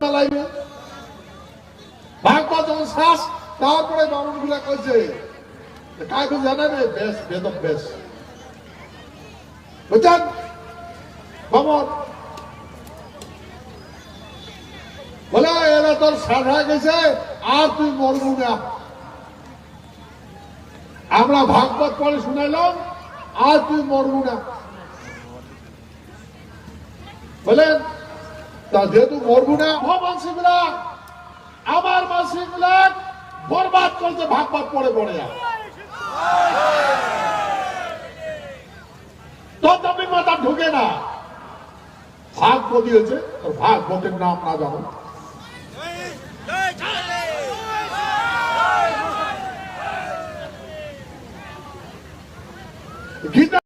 লাগবে ভাগবত যখন শ্বাস তারপরে বামন গুলা কইছে কাকে জানেন বেশ বেদম বেশ বুঝছেন বামন বলে এরা তোর শ্বাস হয়ে গেছে আর তুই মরবু না আমরা ভাগবত পরে শুনাইলাম আর তুই মরবু না বলেন তা যেহেতু মরবু না ও মানসিকগুলা আমার মানসিকগুলা বরবাদ করছে ভাগবত পড়ে পড়ে তোর দামি মাথা ঢুকে না ভাগবত দিয়েছে তোর ভাগবতের নাম না জানো গীতা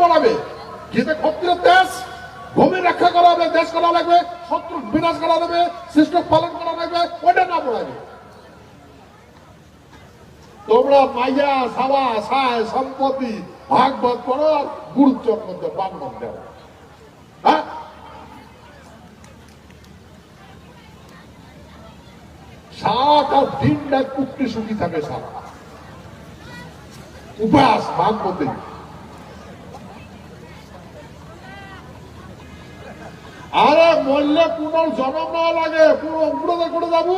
বলাবে গীতা ক্ষত্রিয় দেশ ভূমি রক্ষা করা হবে দেশ করা লাগবে শত্রু বিনাশ করা হবে সৃষ্ট পালন করা লাগবে ওটা না পড়াবে তোমরা মাইয়া সাবা সায় সম্পত্তি ভাগবত করো গুরুত্বের মধ্যে বাংলা দেও হ্যাঁ সারাটা দিনটা কুকটি সুখী থাকে সারা উপাস ভাগবতে আরে মরলে পুনর্জন্ম নেওয়া লাগে পুরো উপরে করে যাবো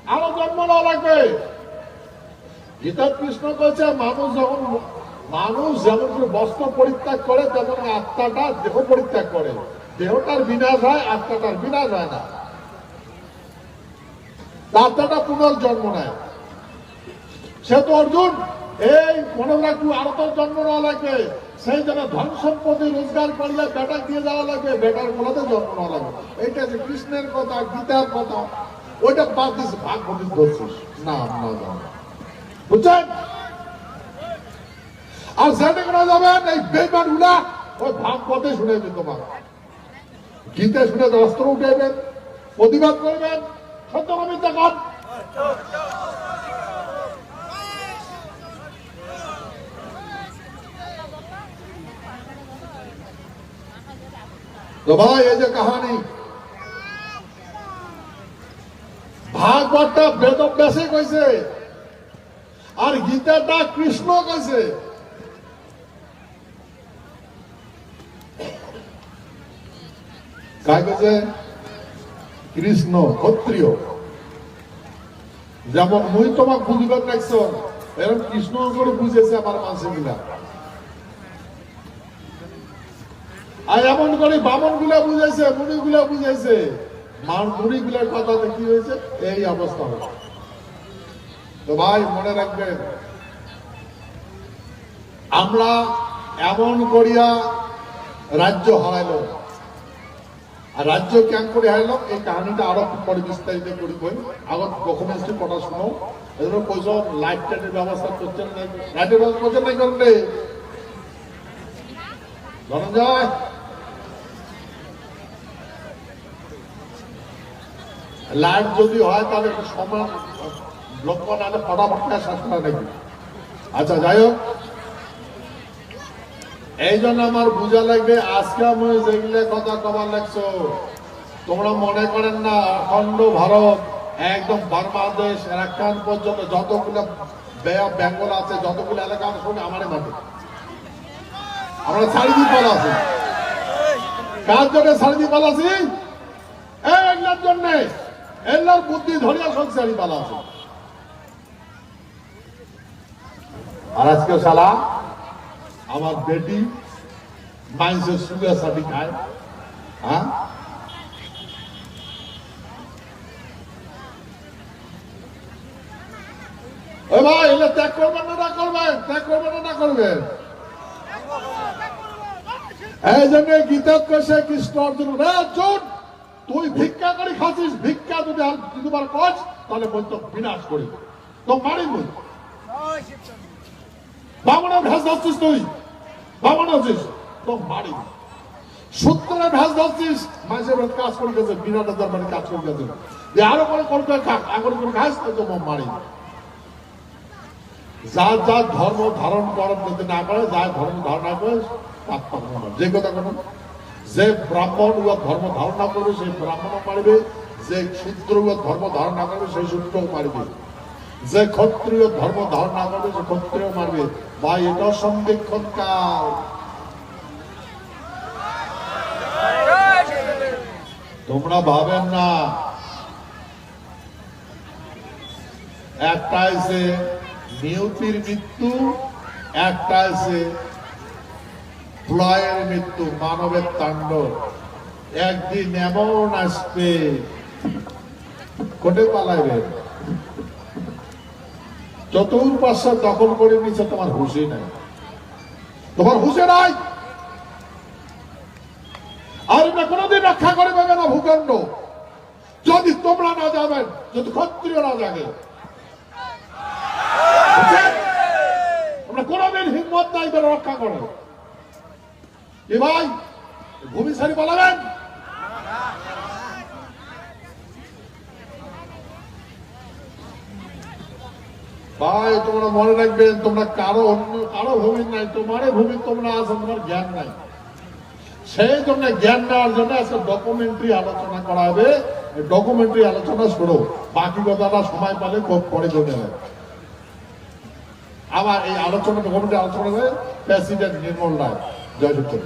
আরো জন্ম নেওয়া লাগবে গীতা কৃষ্ণ বলছে মানুষ যেমন করে বস্ত্র পরিত্যাগ করে তেমন আত্মাটা দেহ পরিত্যাগ করে দেহটার বিনাশ হয় আত্মাটার বিনাশ হয় না আত্মাটা পুনর্জন্ম নেয় সে তো অর্জুন এই মনে রাখবো আরো তো জন্ম নেওয়া লাগবে সেই জন্য ধন সম্পত্তি রোজগার করলে বেটা দিয়ে যাওয়া লাগবে বেটার কোলাতে জন্ম নেওয়া লাগবে এইটা যে কৃষ্ণের কথা গীতার কথা ওইটা বাদ দিস ভাগবত ধরছিস না বুঝছেন আর সেটা করা যাবেন এই বেমান গুলা ওই ভাগবতে শুনেবে তোমার গীতা শুনে অস্ত্র উঠেবেন প্রতিবাদ করবেন সত্য মিথ্যা কর তো ভাই এই যে কাহানি ভাগবতটা বেদব্যাসে কইছে আর গীতাটা কৃষ্ণ কইছে কাই কইছে কৃষ্ণ ক্ষত্রিয় যেমন মুই তোমাক বুঝিবার লাগছ এরকম কৃষ্ণ করে বুঝেছে আমার মানুষে গুলা আর এমন করে বামন গুলা বুঝাইছে মুনি গুলা বুঝাইছে মুনি গুলার কথাতে কি হয়েছে এই অবস্থা হয়েছে তো ভাই মনে রাখবেন আমরা এমন করিয়া রাজ্য হারাইল আর রাজ্য কেন করে হারাইল এই কাহিনীটা আরো পরে বিস্তারিত করি বই আগত ডকুমেন্টসটি পড়া শুনো এজন্য কইছো লাইট টাইটের ব্যবস্থা করছেন লাইটের ব্যবস্থা করছেন নাই করলে ধনঞ্জয় লাইট যদি হয় তাহলে একটু সময় লক্ষ্য না হলে ফটাফট শেষ করা নাকি আচ্ছা যাই হোক এই জন্য আমার বোঝা লাগবে আজকে আমি যেগুলো কথা কবার লাগছো তোমরা মনে করেন না অখণ্ড ভারত একদম বাংলাদেশ রাখান পর্যন্ত যতগুলো বেঙ্গল আছে যতগুলো এলাকা আছে সঙ্গে আমারই মাঠে আমরা চারিদিক পালা আছি কার জন্য চারিদিক পালা আছি এগুলোর জন্য এগুলোর বুদ্ধি ধরিয়া সব চারিপালা আছে আর আজকে শালা আমার বেটি মাইন্সের সুগার সাথে খায় হ্যাঁ ওই ভাই এগুলো ত্যাগ করবেন না করবেন ত্যাগ করবেন না করবেন এই জন্য গীতা কইছে কৃষ্ণ অর্জুন অর্জুন তুই ভিক্ষা করে খাচ্ছিস ভিক্ষা যদি আর দুবার কর তাহলে বলতো বিনাশ করি তো মারি বল বামনের ভেস ধরছিস তুই বামন আছিস তো মারি সূত্রের ভেস ধরছিস মাঝে কাজ করে গেছে বিরাট দরবারে কাজ করে গেছে যে আরো করে করতে খাক আগর করে খাস তো মারি যার যার ধর্ম ধারণ করার যদি না করে যার ধর্ম ধারণ না করে যে কথা কোনো যে ব্রাহ্মণ ও ধর্ম ধারণা করবে সেই ব্রাহ্মণও মারবে, যে শূদ্র ও ধর্ম ধারণা করবে সেই শূদ্রও মারবে, যে ক্ষত্রিয় ধর্ম ধারণা করবে সে ক্ষত্রিয় মারবে। ভাই এটাও সন্ধিক্ষণ কাল। তোমরা ভাবেন না একটা আছে নিয়তির মৃত্যু, একটা আছে প্রলয়ের মৃত্যু, মানবের তাণ্ডব। একদিন এমন আসবে কোটে পালাইবে, চতুর্পাশ্ব দখল করে নিচ্ছে, তোমার হুঁশই নাই, তোমার হুঁশে নাই। আর এটা কোনোদিন রক্ষা করে পাবে না ভূখণ্ড যদি তোমরা না যাবেন, যদি ক্ষত্রিয় না জাগে। আমরা কোনোদিন হিম্মত নাই করে রক্ষা করো। এ ভাই ভূমি ছাড়ি পালাবেন? ভাই তোমরা মনে রাখবেন, তোমরা কারো অন্য কারো ভূমি নাই, তোমারই ভূমি তোমরা আছো, তোমার জ্ঞান নাই। সেই জন্য জ্ঞান নেওয়ার জন্য আজকে ডকুমেন্টারি আলোচনা করা হবে। ডকুমেন্টারি আলোচনা শোনো, বাকি কথাটা সময় পালে খুব পরে জমে হয়। আবার এই আলোচনা ডকুমেন্টারি আলোচনা হবে প্রেসিডেন্ট নির্মল রায়। জয় সত্যি।